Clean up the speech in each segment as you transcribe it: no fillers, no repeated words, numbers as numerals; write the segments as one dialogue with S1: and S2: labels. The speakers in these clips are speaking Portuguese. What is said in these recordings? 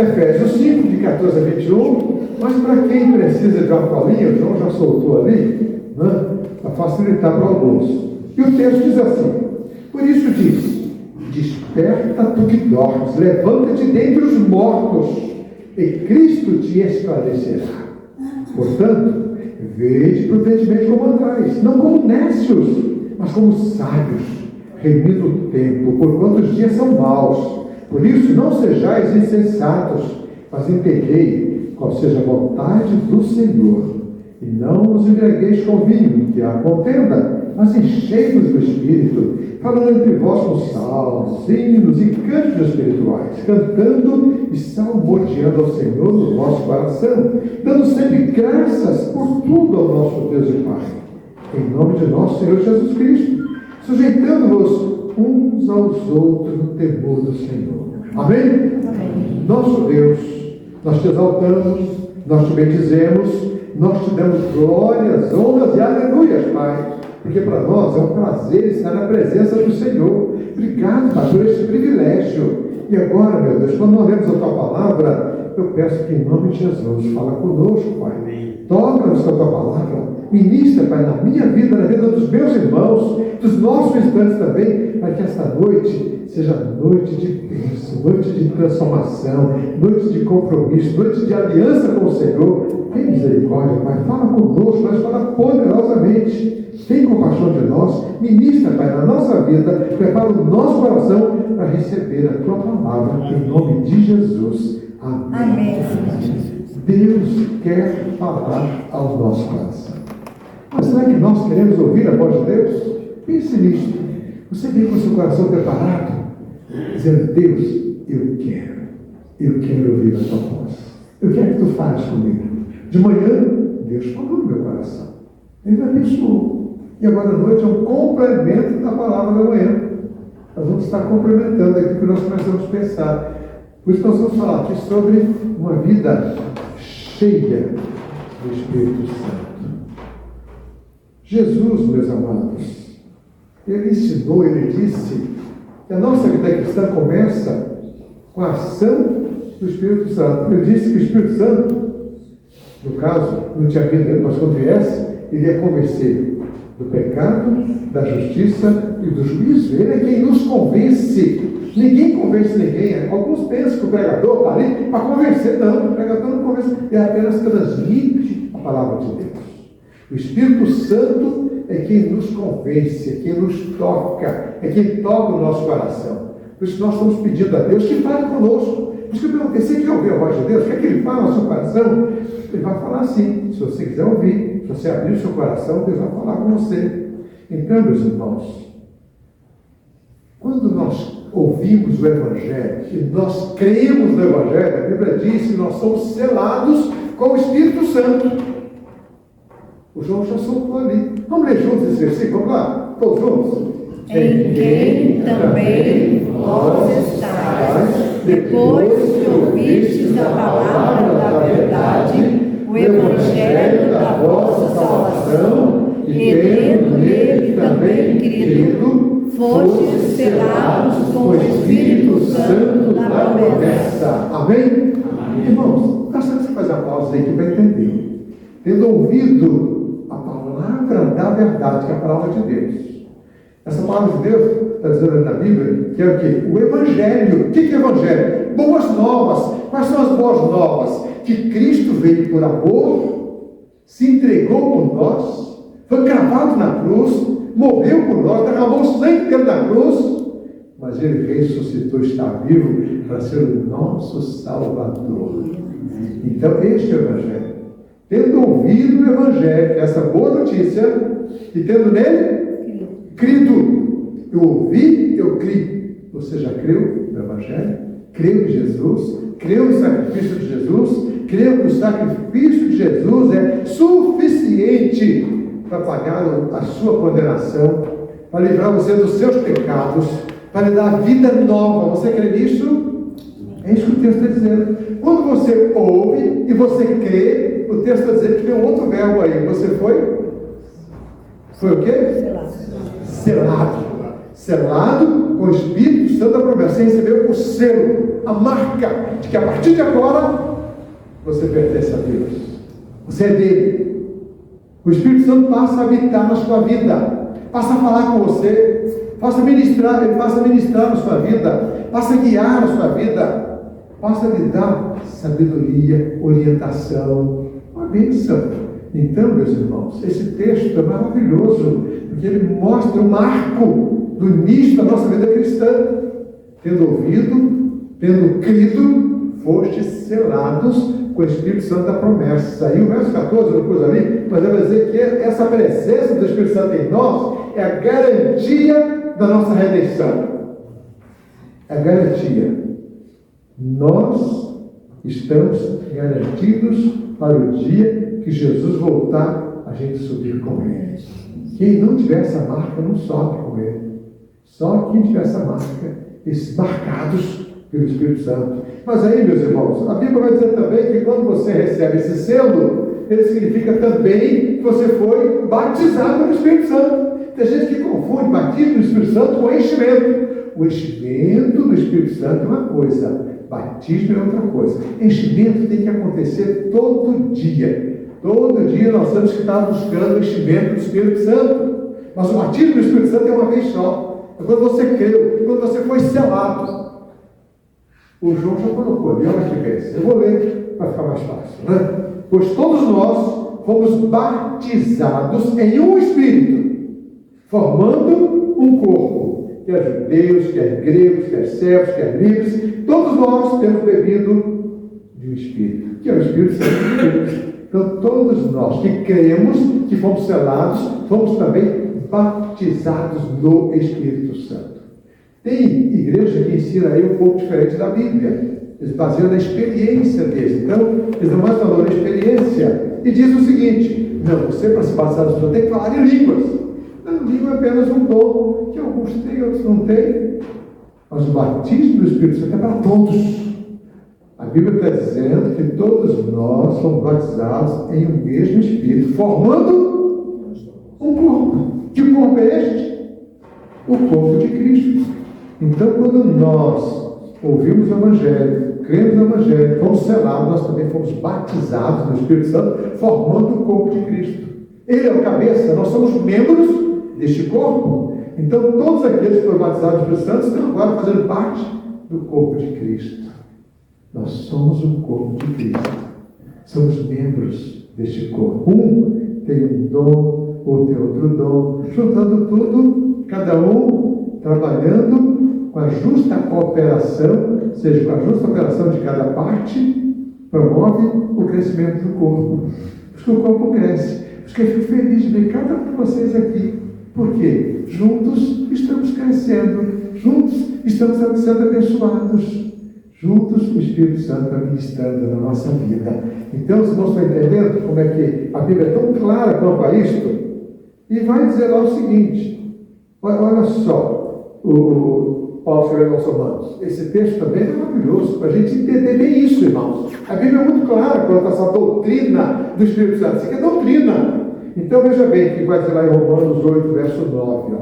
S1: Efésios 5, de 14 a 21, mas para quem precisa de uma colinha, o João já soltou ali, né, para facilitar para alguns. E o texto diz assim: por isso diz, desperta tu que dormes, levanta-te dentre os mortos, e Cristo te esclarecerá. Portanto, vede prudentemente como andais, não como nécios, mas como sábios, remindo o tempo, porquanto os dias são maus. Por isso, não sejais insensatos, mas entendei qual seja a vontade do Senhor. E não vos embriagueis com vinho, que há contenda, mas enchei-vos do Espírito, falando entre vós com salmos, hinos e cânticos espirituais, cantando e salmodiando ao Senhor no vosso coração, dando sempre graças por tudo ao nosso Deus e Pai, em nome de nosso Senhor Jesus Cristo, sujeitando-vos uns aos outros no temor do Senhor. Amém? Amém. Nosso Deus, nós te exaltamos, nós te bendizemos, nós te damos glórias, honras e aleluias, Pai, porque para nós é um prazer estar na presença do Senhor. Obrigado, Pai, por esse privilégio. E agora, meu Deus, quando nós lemos a tua palavra, eu peço que em nome de Jesus, fala conosco, Pai. Toca-nos com a tua palavra. Ministra, Pai, na minha vida, na vida dos meus irmãos, dos nossos visitantes também, para que esta noite seja noite de bênção, noite de transformação, noite de compromisso, noite de aliança com o Senhor. Tem misericórdia, Pai, fala conosco, mas fala poderosamente. Tem compaixão de nós, ministra, Pai, na nossa vida, prepara o nosso coração para receber a tua palavra, em nome de Jesus. Amém. Amém. Deus quer falar ao nosso coração. Mas será que nós queremos ouvir a voz de Deus? Pense nisso. Você vem com o seu coração preparado, dizendo: Deus, eu quero ouvir a tua voz. Eu quero que tu fales comigo. De manhã, Deus falou no meu coração. Ele me abençoou. E agora à noite é um complemento da palavra da manhã. Nós vamos estar complementando aqui o que nós começamos a pensar. Por isso nós vamos falar aqui sobre uma vida cheia do Espírito Santo. Jesus, meus amados, ele ensinou, ele disse que a nossa vida cristã começa com a ação do Espírito Santo. Ele disse que o Espírito Santo, no caso, não tinha vindo ainda, mas quando viesse, ele ia convencer do pecado, da justiça e do juízo. Ele é quem nos convence. Ninguém convence ninguém. Alguns pensam que o pregador está ali para convencer. Não, o pregador não convence. Ele apenas transmite a palavra de Deus. O Espírito Santo é quem nos convence, é quem nos toca, é quem toca o nosso coração. Por isso nós estamos pedindo a Deus que fale conosco. Por isso que eu perguntei: você quer ouvir a voz de Deus? Quer que Ele fale no seu coração? Ele vai falar assim. Se você quiser ouvir, se você abrir o seu coração, Deus vai falar com você. Então, meus irmãos, quando nós ouvimos o Evangelho, e nós cremos no Evangelho, a Bíblia diz que nós somos selados com o Espírito Santo. O João já soltou ali. Vamos ler juntos esse versículo? Vamos lá? Todos juntos?
S2: Em quem também vós estáis, depois que ouvistes a palavra da verdade, o Evangelho da vossa salvação, e tendo nele também crido, fostes selados com o Espírito Santo da promessa.
S1: Amém? Irmãos, nós temos que fazer a pausa aí para entender. Tendo ouvido a palavra da verdade, que é a palavra de Deus. Essa palavra de Deus, está dizendo ali na Bíblia, que é o quê? O Evangelho. O que é Evangelho? Boas novas. Quais são as boas novas? Que Cristo veio por amor, se entregou por nós, foi cravado na cruz, morreu por nós, derramou o sangue dele na cruz, mas ele ressuscitou, está vivo para ser o nosso Salvador. Então, este é o Evangelho. Tendo ouvido o Evangelho, essa boa notícia, e tendo nele crido. Eu ouvi, eu criei. Você já creu no Evangelho? Creu em Jesus? Creu no sacrifício de Jesus? Creu que o sacrifício de Jesus é suficiente para pagar a sua condenação, para livrar você dos seus pecados, para lhe dar vida nova. Você crê nisso? É isso que o texto está dizendo. Quando você ouve e você crê, o texto está dizendo que tem um outro verbo aí. Você foi? Foi o quê? Selado. selado com o Espírito Santo da promessa. Você recebeu o selo, a marca de que a partir de agora você pertence a Deus. Você é dele. O Espírito Santo passa a habitar na sua vida, passa a falar com você, passa a ministrar, ele passa a ministrar na sua vida, passa a guiar na sua vida, passa a lhe dar sabedoria, orientação, uma bênção. Então, meus irmãos, esse texto é maravilhoso, porque ele mostra o marco do início da nossa vida cristã. Tendo ouvido, tendo crido, fostes selados com o Espírito Santo da promessa. E o verso 14, depois ali, mas vai dizer que essa presença do Espírito Santo em nós é a garantia da nossa redenção. É a garantia. Nós estamos garantidos para o dia que Jesus voltar, a gente subir com ele. Quem não tiver essa marca não sobe com ele. Só quem tiver essa marca, esses marcados pelo Espírito Santo. Mas aí, meus irmãos, a Bíblia vai dizer também que quando você recebe esse selo, ele significa também que você foi batizado pelo Espírito Santo. Tem gente que confunde batismo do Espírito Santo com enchimento. O enchimento do Espírito Santo é uma coisa, batismo é outra coisa. Enchimento tem que acontecer todo dia. Todo dia nós temos que estar buscando o enchimento do Espírito Santo. Mas o batismo do Espírito Santo é uma vez só. É quando você creu, quando você foi selado. O João já colocou ali, olha que bênção. Eu vou ler para ficar mais fácil, né? Pois todos nós fomos batizados em um Espírito, formando um corpo, quer judeus, quer gregos, quer servos, quer livres, todos nós temos bebido de um Espírito, que é o Espírito Santo de Deus. Então todos nós que cremos, que fomos selados, fomos também batizados no Espírito Santo. Tem igreja que ensina aí um pouco diferente da Bíblia. Eles baseiam na experiência deles. Então, eles dão mais valor à experiência. E diz o seguinte: não, você para se batizar no Espírito tem que falar em línguas. Não, língua é apenas um dom, que alguns têm, outros não têm. Mas o batismo do Espírito Santo é para todos. A Bíblia está dizendo que todos nós somos batizados em um mesmo Espírito, formando um corpo. Que corpo é este? O corpo de Cristo. Então, quando nós ouvimos o Evangelho, cremos no Evangelho, fomos selados, nós também fomos batizados no Espírito Santo, formando o corpo de Cristo. Ele é o cabeça, nós somos membros deste corpo. Então, todos aqueles que foram batizados no Espírito Santo estão agora fazendo parte do corpo de Cristo. Nós somos um corpo de Cristo. Somos membros deste corpo. Um tem um dom, outro tem outro dom. Juntando tudo, cada um trabalhando com a justa cooperação, ou seja, com a justa operação de cada parte, promove o crescimento do corpo. Porque o corpo cresce. Porque eu fico feliz de ver cada um de vocês aqui. Por quê? Juntos estamos crescendo. Juntos estamos sendo abençoados. Juntos o Espírito Santo está ministrando na nossa vida. Então, os irmãos estão entendendo como é que a Bíblia é tão clara quanto a isto? E vai dizer lá o seguinte: olha só, o Paulo escrevendo aos Romanos. Esse texto também é maravilhoso para a gente entender bem isso, irmãos. A Bíblia é muito clara quanto a essa doutrina do Espírito Santo. Isso aqui é doutrina. Então veja bem o que vai dizer lá em Romanos 8, verso 9.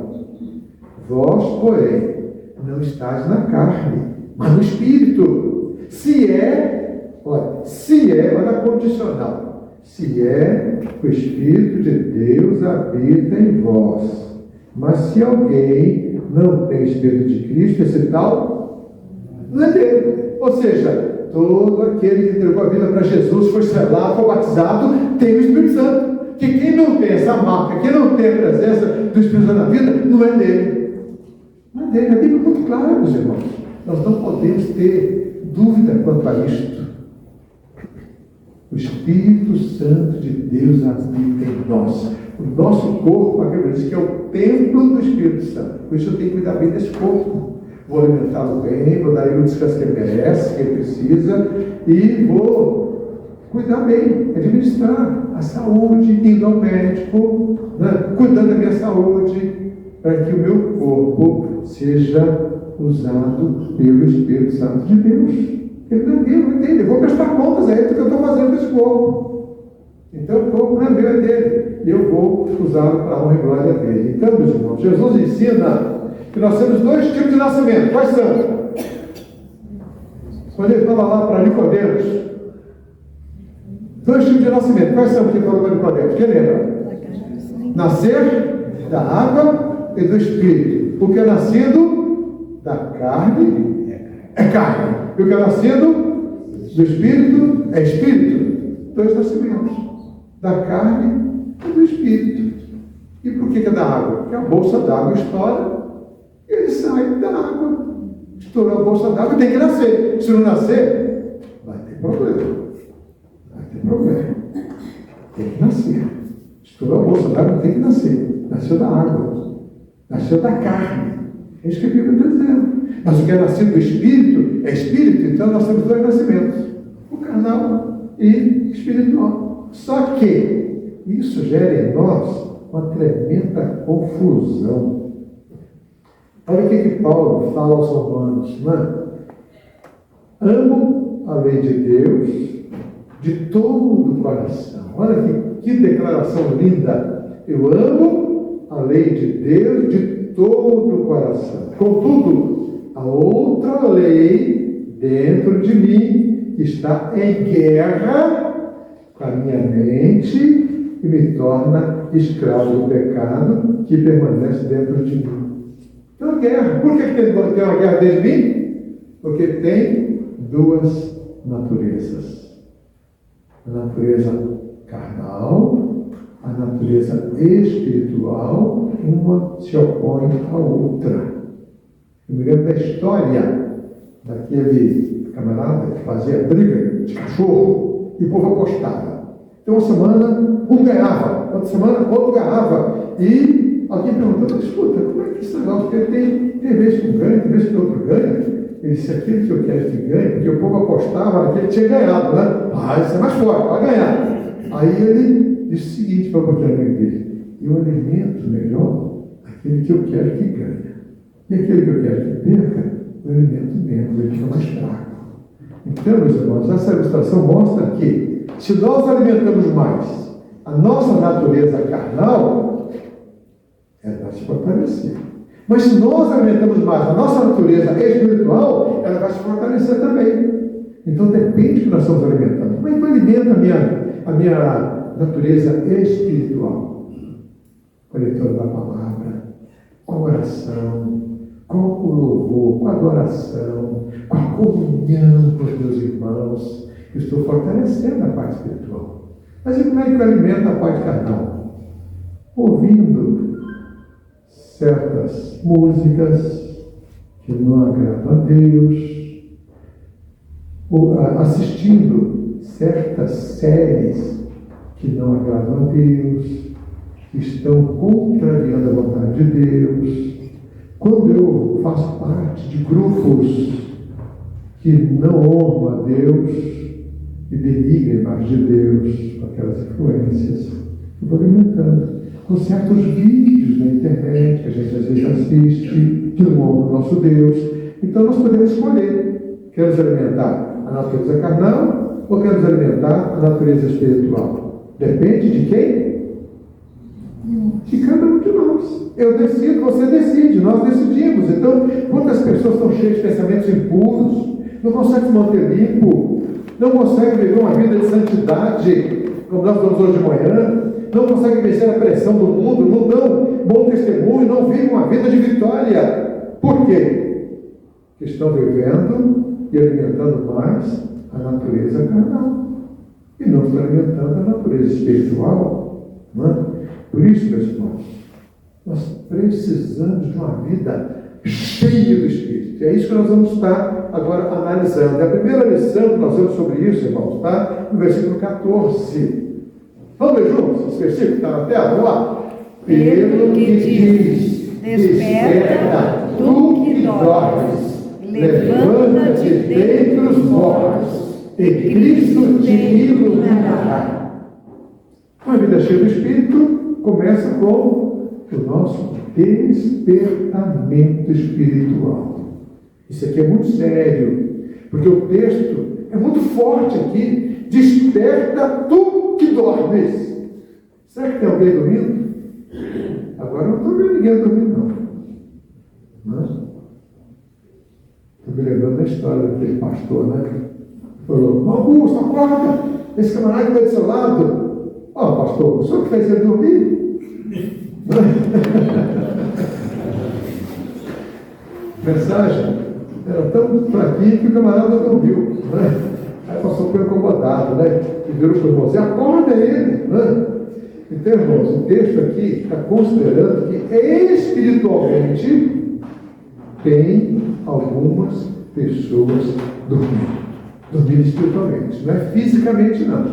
S1: Vós, porém, não estáis na carne, mas no Espírito. Olha a condicional. Se é o Espírito de Deus habita em vós. Mas se alguém não tem o Espírito de Cristo, esse tal não é dele. Ou seja, todo aquele que entregou a vida para Jesus, foi selado, foi batizado, tem o Espírito Santo. Que quem não tem essa marca, quem não tem a presença do Espírito Santo na vida, não é dele. Não é dele. A Bíblia é muito clara, meus irmãos. Nós não podemos ter dúvida quanto a isto. O Espírito Santo de Deus habita em nós. O nosso corpo, a Bíblia diz que é o templo do Espírito Santo. Por isso eu tenho que cuidar bem desse corpo. Vou alimentá-lo bem, vou dar ele o descanso que ele merece, que ele precisa, e vou cuidar bem, administrar a saúde, indo ao médico, né? Cuidando da minha saúde, para que o meu corpo seja usado pelo Espírito Santo de Deus. Ele não entende, eu vou prestar contas a ele do que eu estou fazendo com esse corpo. Então o corpo não é meu, é dele. E eu vou usá-lo para a honra e glória dele. Então, meus irmãos, Jesus ensina que nós temos dois tipos de nascimento. Quais são? Quando ele estava lá para Nicodemos, dois tipos de nascimento. Quais são que ele falou para Nicodemos? Quem lembra? Nascer da água e do Espírito. O que é nascido da carne é carne. E o que é nascido do Espírito é Espírito. Dois nascimentos. Da carne e do Espírito. E por que é da água? Porque a bolsa d'água estoura e ele sai da água. Estourou a bolsa d'água e tem que nascer. Se não nascer, vai ter problema. Vai ter problema. Tem que nascer. Estourou a bolsa d'água, tem que nascer. Nasceu da água. Nasceu da carne. É isso que a Bíblia está dizendo. Mas o que é nascido do Espírito é Espírito. Então nós temos dois nascimentos. O carnal e espiritual. Só que isso gera em nós uma tremenda confusão. Olha o que Paulo fala aos Romanos, né? Amo a lei de Deus de todo o coração. Olha que declaração linda. Eu amo a lei de Deus de todo o coração. Contudo, a outra lei dentro de mim está em guerra com a minha mente e me torna escravo do pecado que permanece dentro de mim. Então, guerra. Por que tem uma guerra dentro de mim? Porque tem duas naturezas. A natureza carnal, a natureza espiritual, uma se opõe à outra. Eu me lembro da história daquele camarada que fazia briga de cachorro e o povo apostava. Então, uma semana um ganhava, outra semana outro ganhava. E alguém perguntou: escuta, como é que esse negócio? Porque tem vezes que um ganha, tem vezes que o outro ganha. Ele disse: aquele que eu quero que ganhe, porque o povo apostava naquele que tinha ganhado, né? Esse é mais forte, vai ganhar. Aí ele disse o seguinte para o outro amigo dele: eu alimento melhor aquele que eu quero que ganhe. E aquele que eu quero que perca, eu alimento menos, ele fica mais fraco. Então, meus irmãos, essa ilustração mostra que, se nós alimentamos mais a nossa natureza carnal, ela vai se fortalecer. Mas se nós alimentamos mais a nossa natureza espiritual, ela vai se fortalecer também. Então depende do que nós estamos alimentando. Como é que eu alimento a minha natureza espiritual? Com a leitura da palavra, com a oração, com o louvor, com a adoração, com a comunhão com os meus irmãos. Eu estou fortalecendo a parte espiritual. Mas e como é que eu alimento a parte carnal? Ouvindo certas músicas que não agradam a Deus, ou assistindo certas séries que não agradam a Deus, que estão contrariando a vontade de Deus. Quando eu faço parte de grupos que não honram a Deus e denigram a imagem de Deus com aquelas influências, eu vou alimentando. Com certos vídeos na internet que a gente às vezes assiste, que não honram o nosso Deus. Então nós podemos escolher. Queremos alimentar a natureza carnal ou queremos alimentar a natureza espiritual? Depende de quem? De cada um de nós. Eu decido, você decide, nós decidimos. Então, quantas pessoas estão cheias de pensamentos impuros, não conseguem se manter limpo, não conseguem viver uma vida de santidade, como nós estamos hoje de manhã, não conseguem vencer a pressão do mundo, não dão bom testemunho, não vivem uma vida de vitória. Por quê? Porque estão vivendo e alimentando mais a natureza carnal e não estão alimentando a natureza espiritual. Não é? Por isso, meus irmãos, nós precisamos de uma vida cheia do Espírito. É isso que nós vamos estar agora analisando. A primeira lição que nós vemos sobre isso, irmãos, está no versículo 14. Vamos ver juntos esse versículo que está na tela? Vamos lá. Pelo que diz: desperta, tu que dormes, levanta-te dentre os mortos, e Cristo te iluminará. Uma vida cheia do Espírito começa com o nosso despertamento espiritual. Isso aqui é muito sério, porque o texto é muito forte aqui. Desperta tu que dormes. Será que tem alguém dormindo? Agora não estou vendo ninguém dormindo, não. lembrando da história daquele pastor, né? Falou, Augusto, acorda, esse camarada está do seu lado. Ó, pastor, o senhor que fez ele dormir? Mensagem era tão fraquinha que o camarada dormiu, né? Aí o pastor ficou incomodado, né? E virou para o irmão, você acorda ele, né? Então, irmãos, o texto aqui está considerando que espiritualmente tem algumas pessoas dormindo espiritualmente, não é fisicamente não,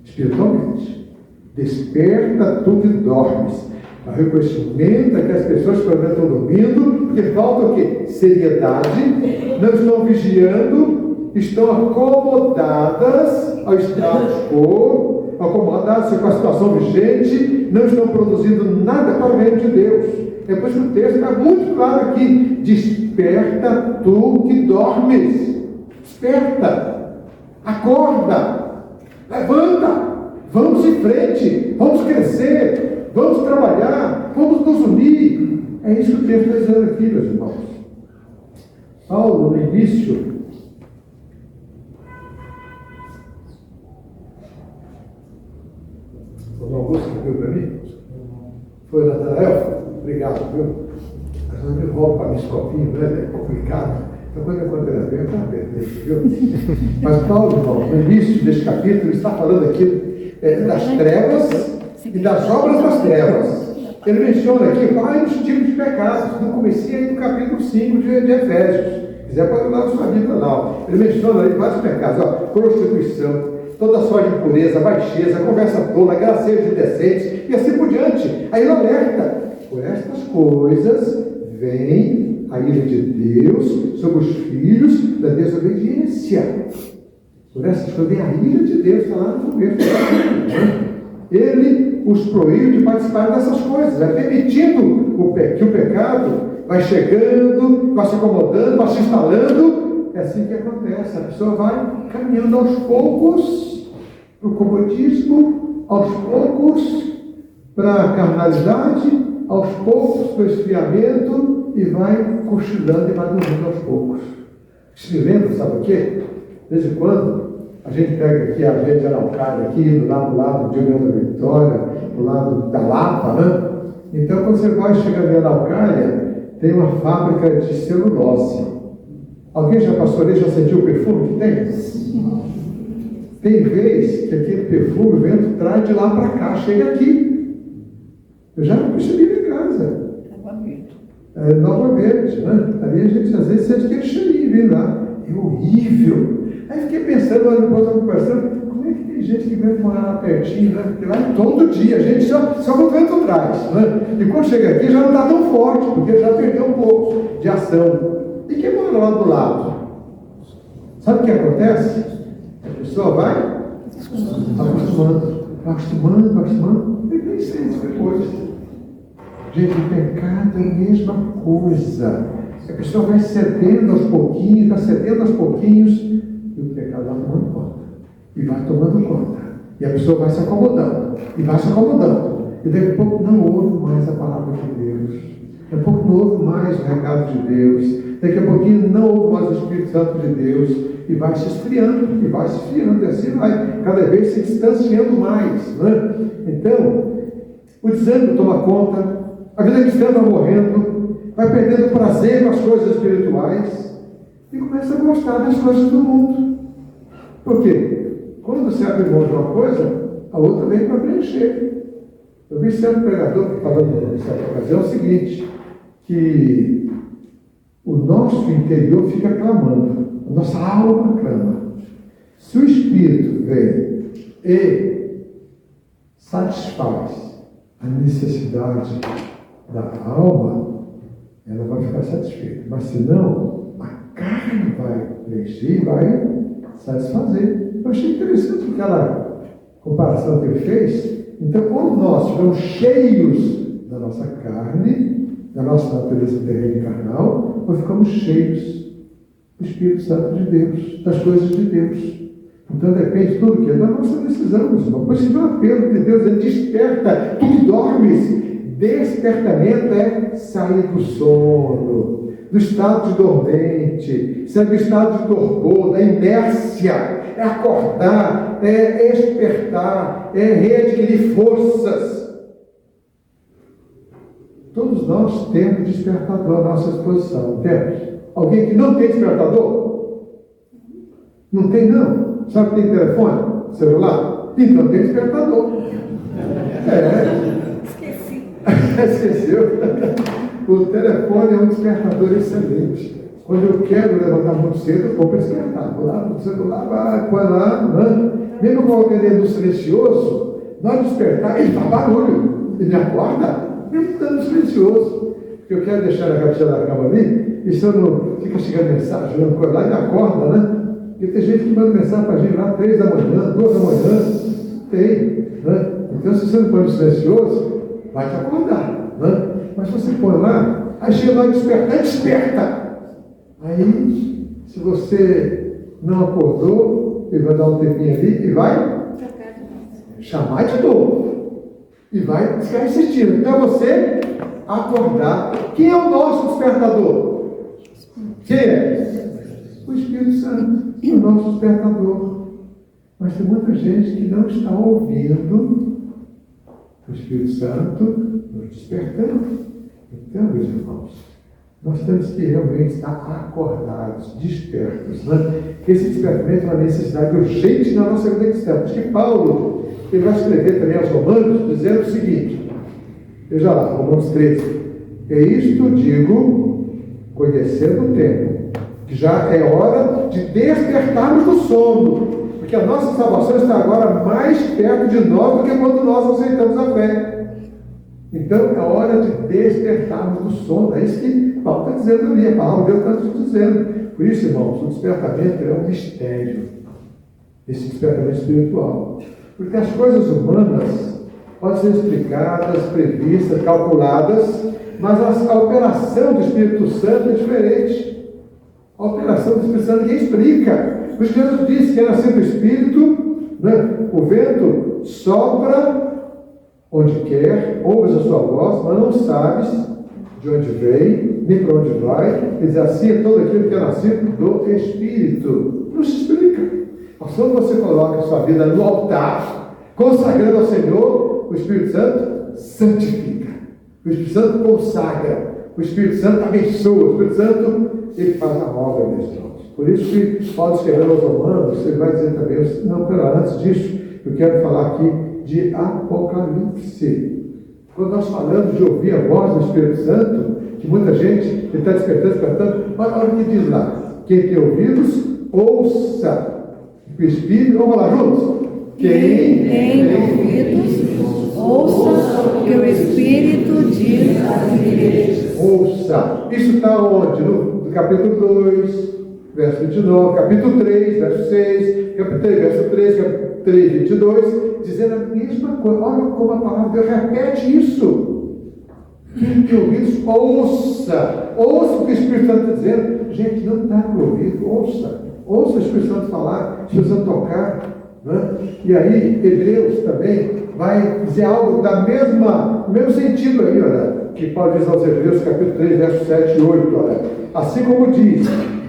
S1: espiritualmente. Desperta tu que dormes. O reconhecimento é que as pessoas que estão dormindo, porque falta o quê? Seriedade, não estão vigiando, estão acomodadas ao status quo, acomodadas com a situação vigente, não estão produzindo nada para o reino de Deus. É por isso que o texto está muito claro aqui: desperta tu que dormes. Desperta, acorda, levanta, vamos em frente, vamos crescer, vamos trabalhar, vamos nos unir. É isso que o texto está dizendo aqui, meus irmãos. Paulo, no início, o Augusto que viu para mim, foi Natanael, obrigado, viu? Mas eu me volto para esse copinho, né? É complicado. Então, quando eu encontro ele eu estava perdendo, viu? Mas Paulo, irmão, no início deste capítulo, ele está falando aqui das trevas e das obras das trevas. Ele menciona aqui vários tipos de pecados, no comecinho aí do capítulo 5 de Efésios. Se quiser, pode ir lá na sua Bíblia, não. Ele menciona aí vários pecados, ó, prostituição, toda sorte de impureza, baixeza, conversa tola, gracejos indecentes, e assim por diante. Aí ele alerta: por estas coisas vem a ira de Deus sobre os filhos da desobediência. Por essas coisas vem a ira de Deus, está lá no começo. Ele os proíbe de participar dessas coisas, permitindo que o pecado vai chegando, vai se acomodando, vai se instalando. É assim que acontece. A pessoa vai caminhando aos poucos para o comodismo, aos poucos para a carnalidade, aos poucos para o esfriamento, e vai cochilando e vai dormindo aos poucos. Se me lembra, sabe o quê? De vez em quando, a gente pega aqui a rede de Araucária, aqui do lado de União da Vitória, do lado da Lapa, né? Então, quando você vai chegando em Araucária, tem uma fábrica de celulose. Alguém já passou ali, já sentiu o perfume que tem? Tem vez que aquele perfume, o vento traz de lá para cá, chega aqui. Eu já percebi em casa. Nova Verde, né? Ali a gente às vezes sente aquele cheirinho vindo lá. É horrível. Aí fiquei pensando, como é que tem gente que vem morar lá pertinho, né? Porque lá todo dia, a gente só o vento traz, né? E quando chega aqui já não está tão forte, porque já perdeu um pouco de ação. E quem mora lá do lado? Sabe o que acontece? A pessoa vai acostumando, e nem sente depois. Gente, o pecado é a mesma coisa. A pessoa vai cedendo aos pouquinhos, e o pecado vai tomando conta. E vai tomando conta. E a pessoa vai se acomodando. E daqui a pouco não ouve mais a palavra de Deus. Daqui a pouco não ouve mais o recado de Deus. Daqui a pouquinho não ouve mais o Espírito Santo de Deus. E vai se esfriando. E assim vai cada vez se distanciando mais. Né? Então, o desânimo toma conta. A vida cristã vai morrendo. Vai perdendo prazer com as coisas espirituais. E começa a gostar das coisas do mundo. Por quê? Quando você abre mão de uma coisa, a outra vem para preencher. Eu vi certo pregador que falando em certa ocasião o seguinte, que o nosso interior fica clamando, a nossa alma clama. Se o Espírito vem e satisfaz a necessidade da alma, ela vai ficar satisfeita. Mas se não, a carne vai preencher e vai satisfazer. Eu achei interessante aquela comparação que ele fez. Então, quando nós estivermos cheios da nossa carne, da nossa natureza terrena e carnal, nós ficamos cheios do Espírito Santo de Deus, das coisas de Deus. Então, depende tudo que é da nossa decisão, meus irmãos. Pois se não apelo de Deus, ele desperta, tu que dormes. Despertamento é sair do sono. do estado de dormente, sai do estado de torpor, da inércia, é acordar, é despertar, é readquirir forças. Todos nós temos despertador à nossa disposição, temos? Alguém que não tem despertador? Não tem, não. Sabe que tem telefone? Celular? Então tem despertador. Esqueceu. O telefone é um despertador excelente. Quando eu quero levantar muito cedo, eu vou para despertar. Vou lá no celular, põe lá, mesmo com o dedo silencioso, na hora de despertar, ele faz barulho. Ele me acorda, mesmo estando silencioso. Porque eu quero deixar a caixinha da cama ali, e se eu não fica chegando mensagem, eu não lá, ele acorda, né? Porque tem gente que manda mensagem para a gente lá 3 da manhã, 2 da manhã. Tem, né? Então, se você não põe no silencioso, vai te acordar, né? Mas você põe lá, aí chega lá e desperta. Aí, se você não acordou, ele vai dar um tempinho ali e vai chamar de novo. E vai ficar insistindo. Então, você acordar. Quem é o nosso despertador? Quem é? O Espírito Santo, o nosso despertador. Mas tem muita gente que não está ouvindo o Espírito Santo nos despertando. Então, meus irmãos, nós temos que realmente estar acordados, despertos, né? Esse despertamento é uma necessidade urgente na nossa vida cristã. Por isso que Paulo, ele vai escrever também aos Romanos, dizendo o seguinte, veja lá, Romanos 13, é isto digo, conhecendo o tempo, que já é hora de despertarmos do sono, porque a nossa salvação está agora mais perto de nós do que quando nós aceitamos a fé. Então é hora de despertarmos do sono. É isso que Paulo está dizendo ali, a palavra de Deus está nos dizendo. Por isso, irmãos, o despertamento é um mistério, esse despertamento espiritual. Porque as coisas humanas podem ser explicadas, previstas, calculadas, mas a operação do Espírito Santo é diferente. A operação do Espírito Santo ninguém explica. Por isso Jesus disse que é nascido do Espírito, né? O vento sopra onde quer, ouves a sua voz, mas não sabes de onde vem, nem para onde vai. Diz assim é todo aquilo que é nascido do Espírito. Não se explica. Mas quando você coloca a sua vida no altar, consagrando ao Senhor, o Espírito Santo santifica. O Espírito Santo consagra. O Espírito Santo abençoa. O Espírito Santo, ele faz a obra nesse nome. Por isso que Paulo escrevendo aos Romanos, ele vai dizer também, não, pera, antes disso, eu quero falar aqui de Apocalipse. Quando nós falamos de ouvir a voz do Espírito Santo, que muita gente está despertando, mas olha o que diz lá, quem tem ouvidos, ouça o Espírito, vamos lá juntos?
S2: Quem tem ouvidos, ouça o que o Espírito diz às igrejas.
S1: Ouça. Isso está onde? No capítulo 2, verso 29, capítulo 3, verso 6, capítulo 3, verso 3, capítulo 3, 22, dizendo a mesma coisa. Olha como a palavra de Deus repete isso. Quem tem ouvidos, ouça. Ouça o que o Espírito Santo está dizendo. Gente, não está no ouvido, ouça. Ouça o Espírito Santo falar, o Espírito Santo tocar. Né? E aí, Hebreus também vai dizer algo do mesmo sentido aí, olha, que Paulo diz aos Hebreus, capítulo 3, verso 7 e 8, olha. Assim como diz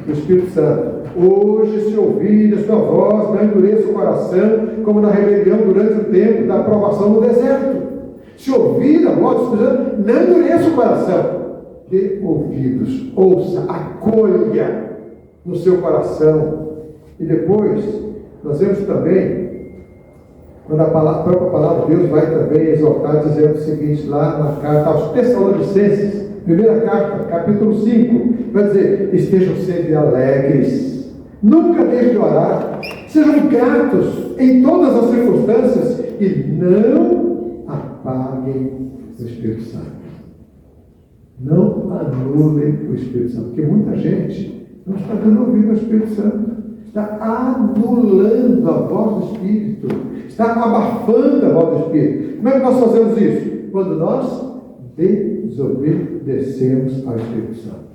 S1: o Espírito Santo, hoje se ouvir a sua voz, não endureça o coração, como na rebelião durante o tempo da provação no deserto. Se ouvir a voz do Espírito Santo, não endureça o coração. Dê ouvidos, ouça, acolha no seu coração. E depois, nós vemos também, quando a própria palavra de Deus vai também exortar, dizendo o seguinte, lá na carta aos Tessalonicenses, primeira carta, capítulo 5, vai dizer, estejam sempre alegres, nunca deixem de orar, sejam gratos em todas as circunstâncias e não apaguem o Espírito Santo. Não anulem o Espírito Santo, porque muita gente não está dando ouvido ao Espírito Santo, está anulando a voz do Espírito, está abafando a voz do Espírito. Como é que nós fazemos isso? Quando nós desobedecemos ao Espírito Santo.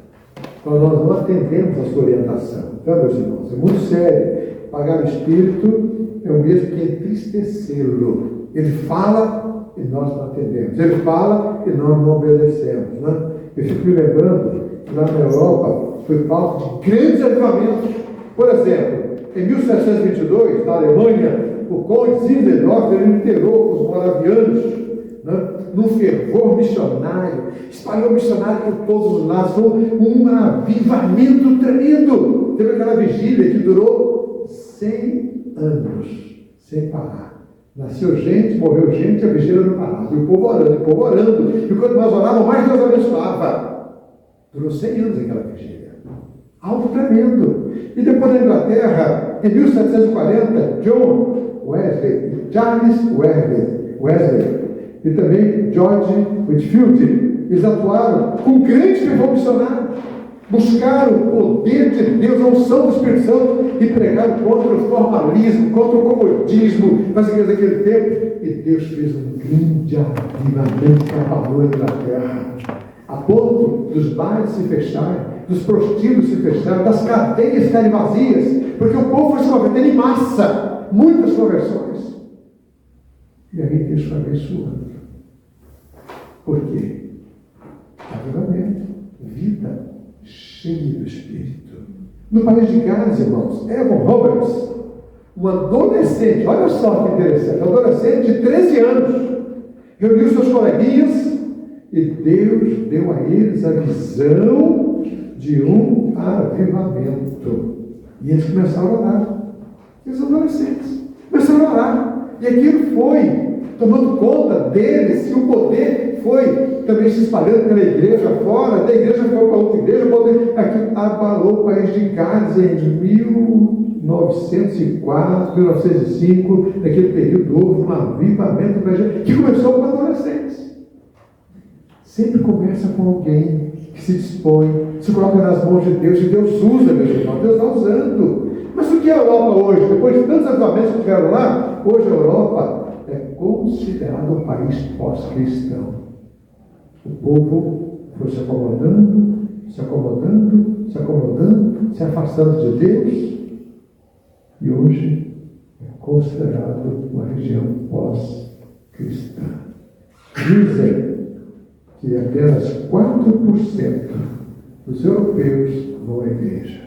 S1: Quando nós não atendemos a sua orientação. Então, meus irmãos, é muito sério. Pagar o Espírito é o mesmo que entristecê-lo. Ele fala e nós não atendemos. Ele fala e nós não obedecemos. Né? Eu fico me lembrando lá na Europa, foi palco de grandes avivamentos. Por exemplo, em 1722, na Alemanha, o conde Zinzendorf liderou os moravianos, né, num fervor missionário, espalhou missionário por todos os lados, foi um avivamento tremendo. Teve aquela vigília que durou 100 anos, sem parar. Nasceu gente, morreu gente, a vigília não parava. E o povo orando. E quanto mais oravam, mais Deus abençoava. Durou 100 anos aquela vigília. Algo tremendo. E depois na Inglaterra, em 1740, Charles Wesley e também George Whitefield, eles atuaram com grande fervor missionário. Buscaram o poder de Deus, a unção do Espírito Santo e pregaram contra o formalismo, contra o comodismo das igrejas daquele tempo. E Deus fez um grande avivamento que abalou a Inglaterra, a ponto dos bares se fecharem, dos prostíbulos se fecharem, das cadeias ficarem vazias, porque o povo foi se convertendo em massa, muitas conversões. E aí Deus foi abençoando. Por quê? Avivamento, vida cheio do Espírito. No país de Gales, irmãos, Evan Roberts, um adolescente, olha só que interessante, um adolescente de 13 anos, reuniu seus coleguinhas e Deus deu a eles a visão de um avivamento. E eles começaram a orar. Eles adolescentes começaram a orar. E aquilo foi tomando conta deles, e o poder foi também se espalhando pela igreja fora, da igreja foi para outra igreja, o poder aqui abalou o país de Gales em 1904, 1905, naquele período houve um avivamento que começou com adolescentes. Sempre começa com alguém que se dispõe, se coloca nas mãos de Deus, e Deus usa, meus irmãos, Deus está usando. Mas o que é a Europa hoje? Depois de tantos avivamentos que tiveram lá, hoje a Europa é considerado um país pós-cristão. O povo foi se acomodando, se afastando de Deus, e hoje é considerado uma região pós-cristã. Dizem que apenas 4% dos europeus vão à igreja.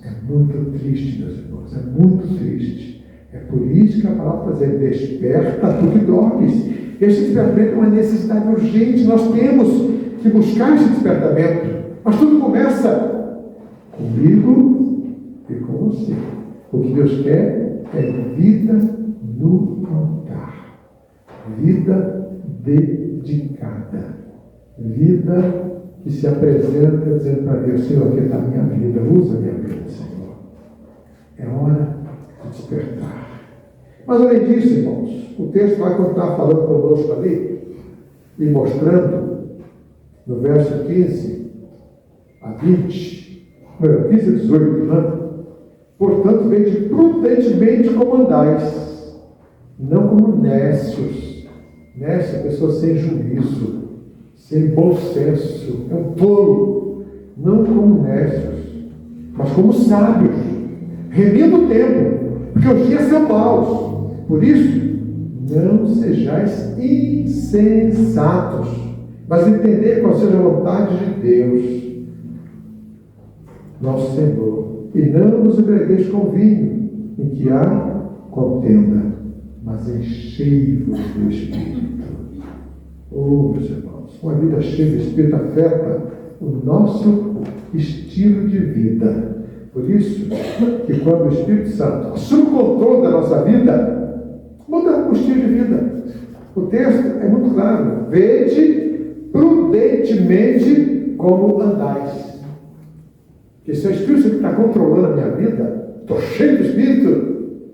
S1: É muito triste, meus irmãos, é muito triste. É por isso que a palavra diz: desperta tu que dormes. Este despertamento é uma necessidade urgente. Nós temos que buscar esse despertamento. Mas tudo começa comigo e com você. O que Deus quer é vida no altar. Vida dedicada. Vida que se apresenta dizendo para Deus: Senhor, aqui está a minha vida. Usa a minha vida, Senhor. É hora de despertar. Mas além disso, irmãos, o texto vai continuar falando conosco ali e mostrando no verso 15 a 20, 15 a 18, né? Portanto, vede prudentemente como andais, não como nécios. Nécio é pessoa sem juízo, sem bom senso, é um tolo. Não como nécios, mas como sábios, remindo o tempo, porque os dias são maus. Por isso, não sejais insensatos, mas entender qual seja a vontade de Deus, nosso Senhor. E não vos embriagueis com vinho, em que há contenda, mas enchei-vos do Espírito. Oh, meus irmãos, uma vida cheia do Espírito afeta o nosso estilo de vida. Por isso, que quando o Espírito Santo assume o controle da nossa vida, muda o estilo de vida. O texto é muito claro: vede prudentemente como andais. Porque se o Espírito Santo está controlando a minha vida, estou cheio do Espírito,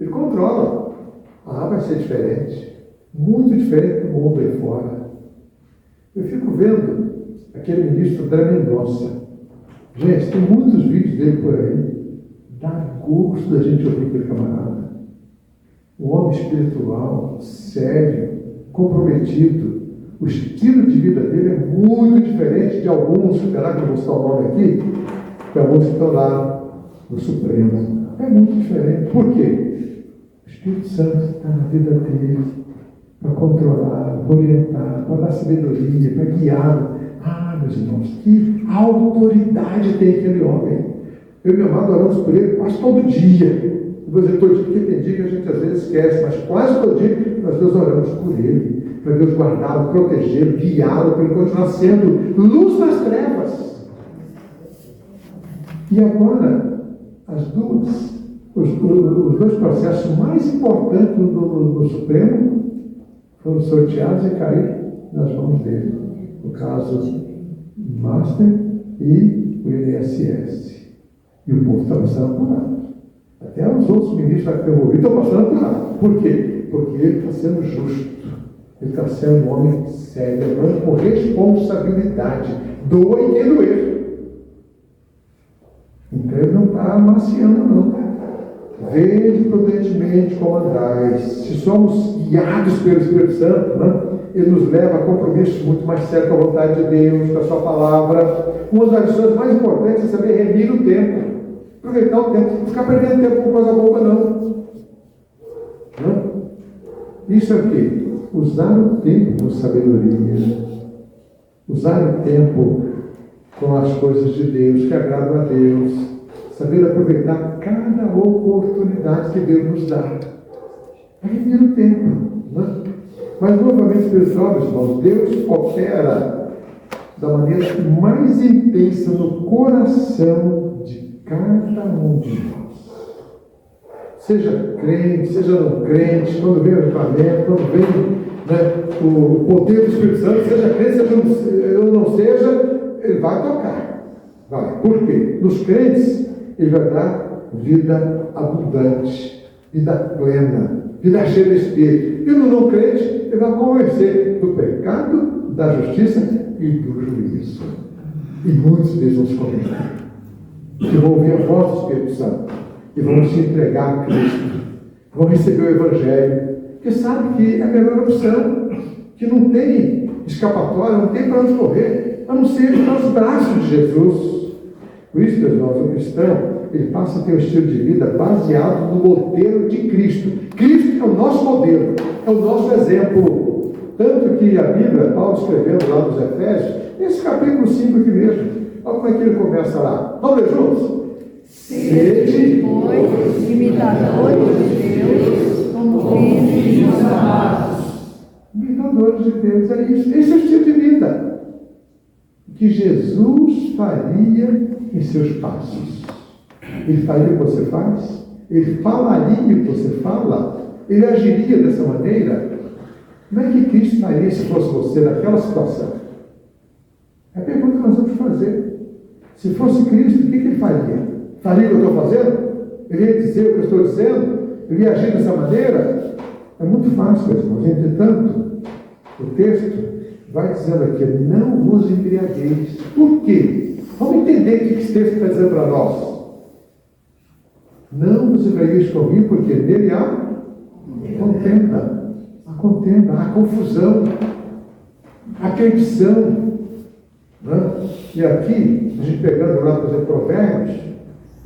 S1: ele controla. Vai ser diferente, muito diferente do mundo aí fora. Eu fico vendo aquele ministro André Mendonça. Gente, tem muitos vídeos dele por aí. Dá gosto da gente ouvir aquele camarada. Um homem espiritual, sério, comprometido. O estilo de vida dele é muito diferente de alguns, será que eu vou citar o nome aqui? De alguns que estão lá no Supremo. É muito diferente. Por quê? O Espírito Santo está na vida dele para controlar, para orientar, para dar sabedoria, para guiar. Meus irmãos, que autoridade tem aquele homem. Eu e meu amado oramos por ele quase todo dia. Eu vou dizer todo dia, porque tem dia que a gente às vezes esquece, mas quase todo dia nós Deus oramos por ele, para Deus guardá-lo, protegê-lo, guiá-lo, para ele continuar sendo luz nas trevas. E agora, os dois processos mais importantes no Supremo foram sorteados e caíram nas mãos dele. O caso Master e o INSS. E o povo está passando por lá. Até os outros ministros que estão ouvindo estão passando por lá. Por quê? Porque ele está sendo justo. Ele está sendo um homem sério, levando com responsabilidade. Doa e quem doer. Então ele não está amaciando, não. Vede prudentemente como andais. Se somos guiados pelo Espírito Santo, né? Ele nos leva a compromissos muito mais sérios com a vontade de Deus, com a sua palavra. Uma das lições mais importantes é saber remir o tempo. Aproveitar o tempo. Não ficar perdendo tempo com coisa boba, não. Isso é o quê? Usar o tempo com sabedoria. Usar o tempo com as coisas de Deus, que agradam a Deus. Saber aproveitar cada oportunidade que Deus nos dá. É remir o tempo. Né? Mas, novamente, pessoal, meus irmãos, Deus opera da maneira mais intensa no coração de cada um de nós. Seja crente, seja não crente, quando vem o avivamento, quando vem o poder do Espírito Santo, seja crente, seja ou não seja, ele vai tocar. Vai. Por quê? Nos crentes, ele vai dar vida abundante, vida plena, vida cheia de Espírito. E no não crente, ele vai convencer do pecado, da justiça e do juízo. E muitos deles vão se converter. Que vão ouvir a voz do Espírito Santo. E vão se entregar a Cristo. Vão receber o Evangelho. Porque sabe que é a melhor opção. Que não tem escapatória, não tem para onde correr. A não ser nos braços de Jesus. Por isso, meus irmãos, o cristão, ele passa a ter um estilo de vida baseado no modelo de Cristo. Cristo é o nosso modelo, é o nosso exemplo. Tanto que a Bíblia, Paulo escrevendo lá nos Efésios, esse capítulo 5 aqui mesmo, olha como é que ele começa lá. Vamos ler juntos?
S2: Sede, pois, imitadores de Deus, como filhos amados.
S1: Imitadores de Deus, é isso. Esse é o estilo de vida que Jesus faria em seus passos. Ele faria o que você faz? Ele falaria o que você fala? Ele agiria dessa maneira? Como é que Cristo faria se fosse você naquela situação? É a pergunta que nós vamos fazer. Se fosse Cristo, o que ele faria? Faria o que eu estou fazendo? Ele ia dizer o que eu estou dizendo? Ele ia agir dessa maneira? É muito fácil, meus irmãos. Entretanto, o texto vai dizendo aqui, não vos embriagueis. Por quê? Vamos entender o que esse texto está dizendo para nós. Não vos embriagueis com vinho, porque nele há contenda, há confusão, há perdição. Né? E aqui, a gente pegando lá, por exemplo, Provérbios,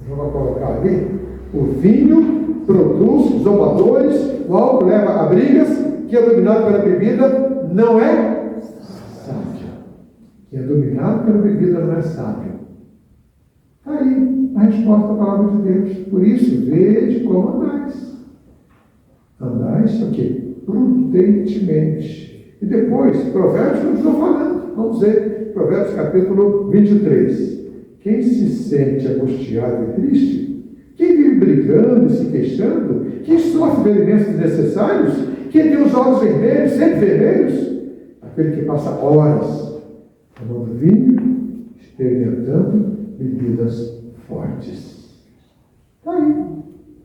S1: vamos colocar ali, o vinho produz zombadores, o álcool leva a brigas, que é dominado pela bebida não é sábio. Quem é dominado pela bebida não é sábio. Está aí a resposta à palavra de Deus. Por isso, vede como andais. Andais o quê? Prudentemente. E depois, Provérbios continua falando. Vamos ver, Provérbios capítulo 23. Quem se sente angustiado e triste, quem vive brigando e se queixando, quem sofre ferimentos desnecessários, quem tem os olhos vermelhos, sempre vermelhos, aquele que passa horas tomando vinho, experimentando bebidas fortes. Está aí.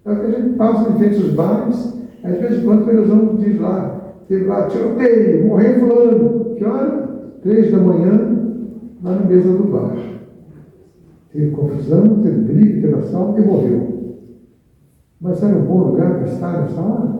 S1: É o que a gente passa em frente aos bares, aí de vez em quando o Deus diz lá, teve lá, tiroteio, morreu fulano. Que hora? 3 da manhã, lá na mesa do bar. Teve confusão, teve briga, teve assalto e morreu. Mas era um bom lugar para estar nessa hora?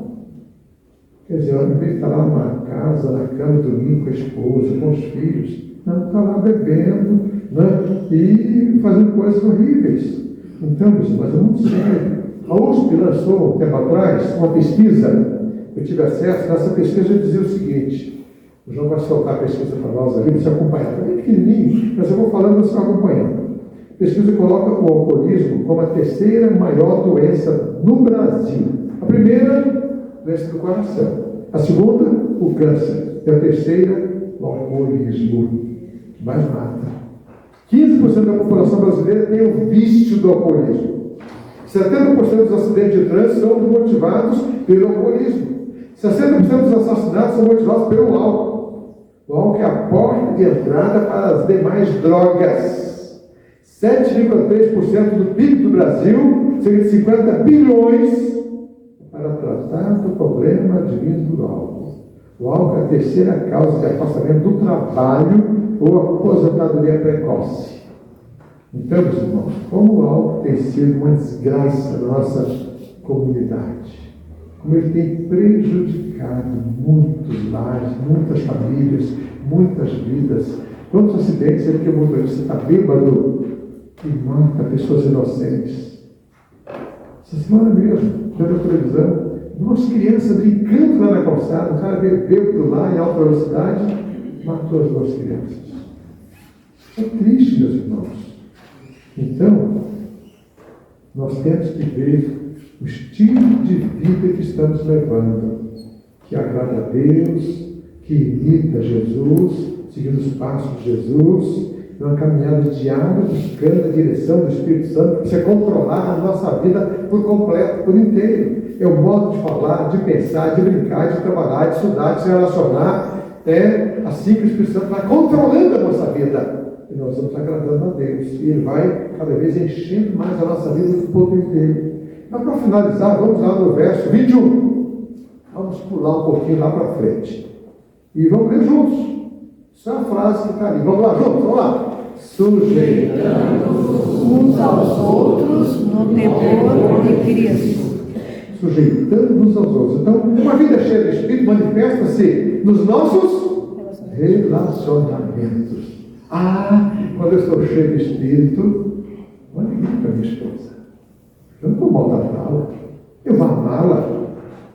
S1: Quer dizer, ao invés de estar lá numa casa, na cama, dormindo com a esposa, com os filhos, não, está lá bebendo, né? E fazendo coisas horríveis. Então, mas é muito sério. A USP lançou um tempo atrás uma pesquisa, eu tive acesso, nessa pesquisa dizia o seguinte: O João vai soltar a pesquisa para nós ali, você acompanhar. Está bem pequenininho, mas eu vou falando e você vai acompanhando. A pesquisa coloca o alcoolismo como a terceira maior doença no Brasil. A primeira, doença do coração. A segunda, o câncer. E a terceira, o alcoolismo, que mais mata. 15% da população brasileira tem o vício do alcoolismo. 70% dos acidentes de trânsito são motivados pelo alcoolismo. 60% dos assassinatos são motivados pelo álcool. O álcool é a porta de entrada para as demais drogas. 7,3% do PIB do Brasil, cerca de 50 bilhões, para tratar do problema advindo do álcool. O álcool é a terceira causa de afastamento do trabalho ou aposentadoria precoce. Então, meus irmãos, como o álcool tem sido uma desgraça na nossa comunidade, como ele tem prejudicado muitos lares, muitas famílias, muitas vidas. Quantos acidentes ele que o motorista está bêbado e mata pessoas inocentes? Essa semana mesmo, vendo a televisão, duas crianças brincando lá na calçada, o cara bebeu lá em alta velocidade, matou as duas crianças. É triste, meus irmãos. Então, nós temos que ver o estilo de vida que estamos levando, que agrada a Deus, que imita Jesus, seguindo os passos de Jesus, uma caminhada diária, buscando a direção do Espírito Santo, para você controlar a nossa vida por completo, por inteiro. É o modo de falar, de pensar, de brincar, de trabalhar, de estudar, de se relacionar. É assim que o Espírito Santo vai controlando a nossa vida. E nós vamos agradando a Deus. E Ele vai cada vez enchendo mais a nossa vida do ponto inteiro. Mas para finalizar, vamos lá no verso 21. Vamos pular um pouquinho lá para frente. E vamos ler juntos. Isso é uma frase que está ali. Vamos lá juntos, vamos lá. Sujeitando
S2: Uns aos outros no temor de Cristo.
S1: Sujeitando-nos aos outros. Então, uma vida cheia de Espírito manifesta-se nos nossos relacionamentos. Quando eu estou cheio de Espírito, vou ligar para minha esposa. Eu não vou maltratá-la. Eu vou amá-la.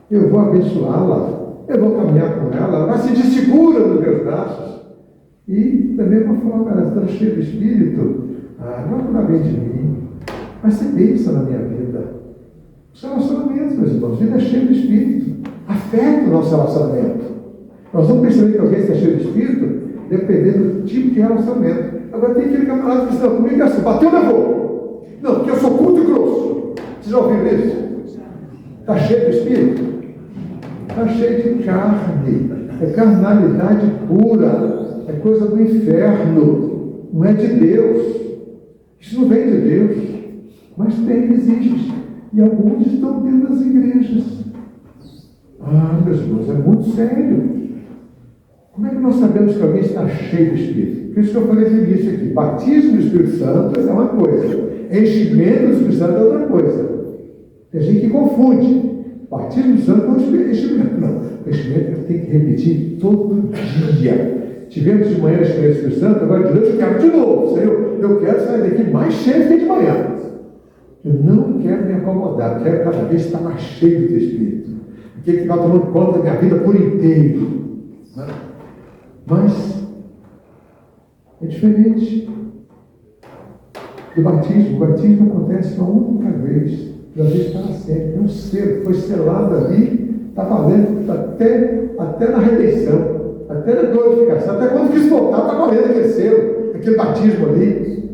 S1: Eu vou abençoá-la. Eu vou caminhar com ela. Ela vai se sentir segura nos meus braços. E da mesma forma, ela está cheia de Espírito. Vai cuidar bem de mim. Vai ser bênção na minha vida. Os relacionamentos, meus irmãos, vida é cheia de Espírito. Afeta o nosso relacionamento. Nós vamos perceber que alguém está cheio de Espírito dependendo do tipo de relacionamento. Agora tem aquele camarada que diz, não, comigo é assim, bateu, levou. Não, porque eu sou curto e grosso. Vocês já ouviram isso? Está cheio de Espírito? Está cheio de carne. É carnalidade pura. É coisa do inferno. Não é de Deus. Isso não vem de Deus. Mas existe. E alguns estão dentro das igrejas. Meus irmãos, é muito sério. Como é que nós sabemos que alguém está cheio de Espírito? Por isso que eu falei no início aqui. Batismo do Espírito Santo é uma coisa. Enchimento do Espírito Santo é outra coisa. Tem gente que confunde. Batismo do Espírito Santo com enchimento. Não. O enchimento tem que repetir todo dia. Tivemos de manhã enchimento do Espírito Santo, agora de noite eu quero de novo. Senhor, eu quero sair daqui mais cheio do que de manhã. Eu não quero me acomodar. Eu quero cada vez estar mais cheio do Espírito. Porque ele vai tomando conta da minha vida por inteiro. Mas é diferente do batismo. O batismo acontece uma única vez, uma vez para sempre. É um selo, foi selado ali, está valendo até na redenção, até na glorificação, até quando quis voltar, está valendo aquele selo, aquele batismo ali.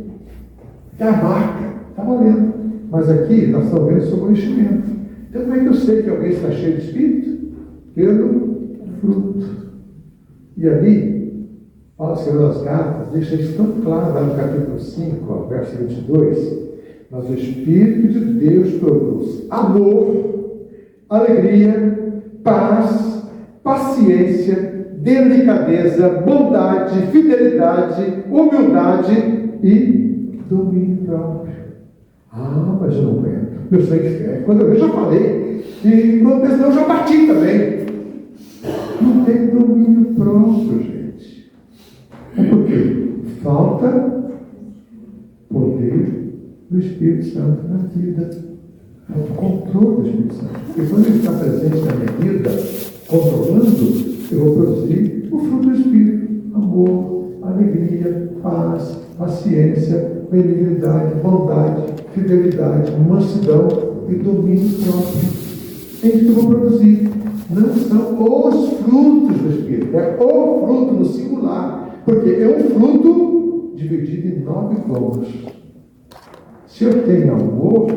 S1: É a marca, está valendo. Mas aqui nós estamos vendo sobre o enchimento. Então como é que eu sei que alguém está cheio de Espírito? Pelo fruto. E ali, Paulo escreveu as cartas, deixa isso tão claro lá no capítulo 5, verso 22. Mas o Espírito de Deus produz amor, alegria, paz, paciência, delicadeza, bondade, fidelidade, humildade e domínio próprio. Mas eu não aguento. Meu sangue ferve. Quando eu já falei. E quando eu penso, eu já bati também. Não tem domínio próprio, gente. É porque falta poder do Espírito Santo na vida. É o controle do Espírito Santo. Porque quando ele está presente na minha vida, controlando, eu vou produzir o fruto do Espírito: amor, alegria, paz, paciência, benignidade, bondade, fidelidade, mansidão e domínio próprio. É isso que eu vou produzir. Não são os frutos do Espírito, é o fruto no singular, porque é um fruto dividido em 9 cômodos. Se eu tenho amor,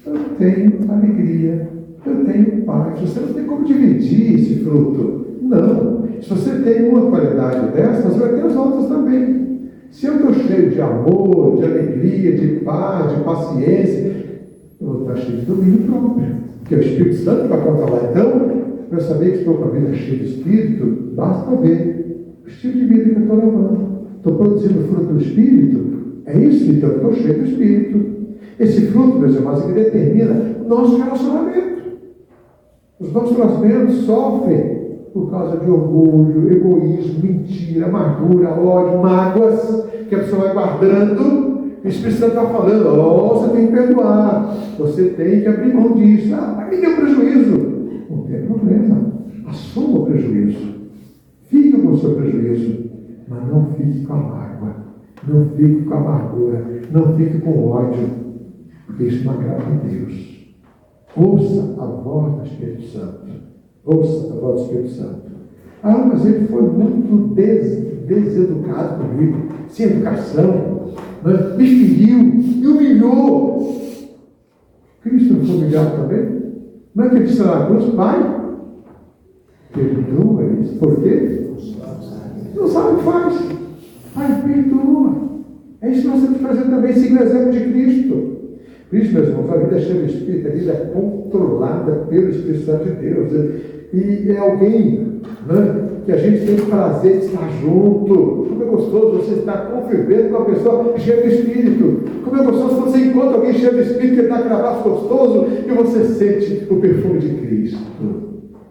S1: eu tenho alegria, eu tenho paz. Você não tem como dividir esse fruto. Não. Se você tem uma qualidade dessa, você vai ter as outras também. Se eu estou cheio de amor, de alegria, de paz, de paciência, eu vou estar cheio de domínio próprio. Porque o Espírito Santo vai controlar. Então, para eu saber que estou com a vida cheia de Espírito, basta ver o estilo de vida que eu estou levando. Estou produzindo o fruto do Espírito? É isso, então, eu estou cheio do Espírito. Esse fruto, meus irmãos, que determina o nosso relacionamento. Os nossos relacionamentos sofrem por causa de orgulho, egoísmo, mentira, amargura, ódio, mágoas, que a pessoa vai guardando. O Espírito Santo está falando: você tem que perdoar, você tem que abrir mão disso. Mas me deu prejuízo. Não tem problema, assuma o prejuízo, fique com o seu prejuízo, mas não fique com a mágoa, não fique com a amargura, não fique com ódio, porque isso não agrada a Deus. Ouça a voz do Espírito Santo. Ouça a voz do Espírito Santo. Mas ele foi muito deseducado comigo, sem educação, né? Me feriu, me humilhou. Cristo não foi humilhado também? Não é que ele disse lá na cruz: Pai, perdoa isso. Por quê? Não sabe o que faz. Pai, perdoa. É isso que nós temos que fazer também, seguir o exemplo de Cristo. Cristo, meus irmãos, a vida cheia do Espírito, a vida é controlada pelo Espírito Santo de Deus. E é alguém, né, que a gente tem o prazer de estar junto. Como é gostoso você estar convivendo com uma pessoa cheia do Espírito. Como é gostoso você encontra alguém cheio do Espírito que está com um gostoso e você sente o perfume de Cristo.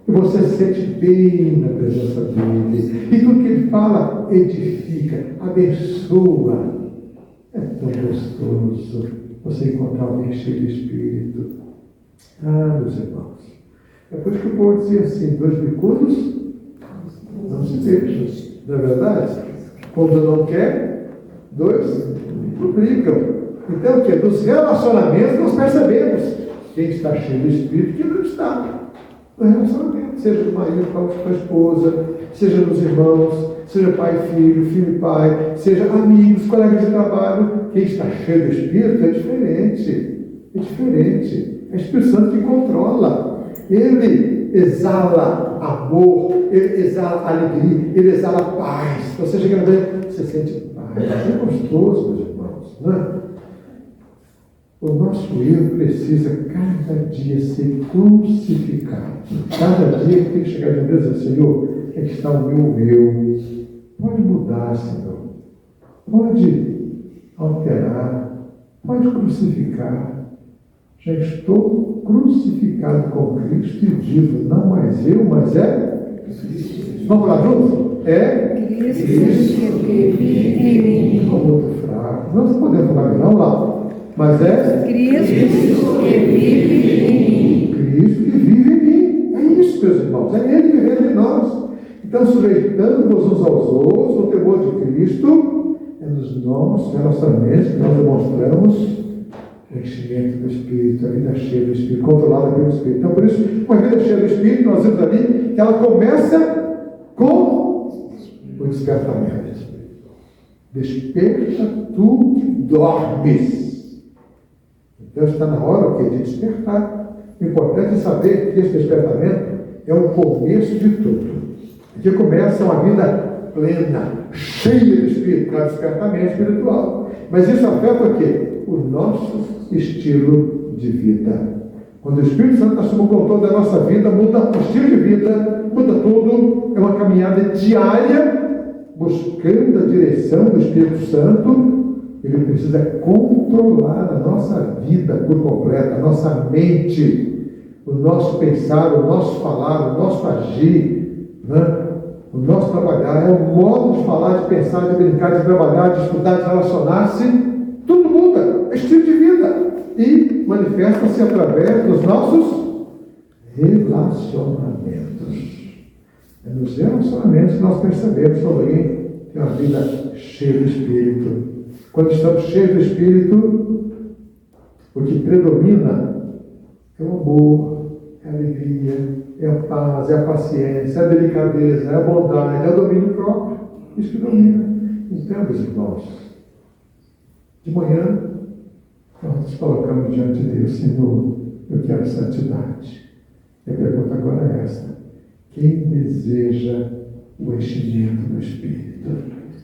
S1: E você se sente bem na presença dele. E tudo que ele fala edifica, abençoa. É tão gostoso você encontrar alguém cheio de Espírito. Meus irmãos, é por isso que o povo dizia assim: 2 bicudos não se beijam. Não é verdade? Quando não quer, 2 lubricam. Então, o que? Nos relacionamentos nós percebemos quem está cheio do Espírito e quem não está. No relacionamento, seja do marido com a esposa, seja dos irmãos, seja pai e filho, filho e pai, seja amigos, colegas de trabalho. Quem está cheio do Espírito é diferente. É diferente. É o Espírito Santo que controla. Ele exala amor, ele exala alegria, ele exala paz. Você chega ver, você sente paz. É gostoso, meus irmãos, não é? O nosso eu precisa cada dia ser crucificado. Cada dia que tem que chegar de Deus e dizer: Senhor, é que está o meu eu. Pode mudar, Senhor. Pode alterar. Pode crucificar. Já estou crucificado com Cristo e digo: não mais eu, mas é Cristo. Vamos lá juntos? É
S2: Cristo que vive em mim.
S1: Estou muito fraco. Não podemos falar, vamos lá. Mas é
S2: Cristo que vive em mim.
S1: Cristo que vive em mim. É isso, meus irmãos. É Ele vivendo em nós. Então, sujeitando-nos uns aos outros, no temor de Cristo, é nos nossos relacionamentos que nós demonstramos o enchimento do Espírito, a vida cheia do Espírito, controlada pelo Espírito. Então, por isso, uma vida cheia do Espírito, nós vemos ali que ela começa com o despertamento. Desperta tu que dormes. Então está na hora de despertar. O importante é saber que esse despertamento é o começo de tudo. Aqui começa uma vida plena, cheia de Espírito, para despertamento espiritual. Mas isso afeta o quê? O nosso estilo de vida. Quando o Espírito Santo assume o controle da nossa vida, muda o estilo de vida, muda tudo. É uma caminhada diária, buscando a direção do Espírito Santo. Ele precisa controlar a nossa vida por completo, a nossa mente, o nosso pensar, o nosso falar, o nosso agir, né? O nosso trabalhar. É o modo de falar, de pensar, de brincar, de trabalhar, de estudar, de relacionar-se. Tudo muda, é estilo de vida. E manifesta-se através dos nossos relacionamentos. É nos relacionamentos que nós percebemos se alguém tem uma vida cheia do Espírito. Quando estamos cheios do Espírito, o que predomina é o amor, é a alegria, é a paz, é a paciência, é a delicadeza, é a bondade, é o domínio próprio. Isso que domina. Então, meus irmãos, de manhã, nós nos colocamos diante de Deus, Senhor, eu quero santidade. E a pergunta agora é esta: quem deseja o enchimento do Espírito?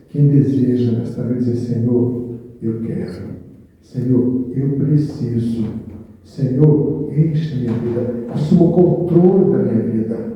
S1: Quem deseja nesta vez dizer, Senhor, eu quero. Senhor, eu preciso. Senhor, enche minha vida. Assuma o controle da minha vida.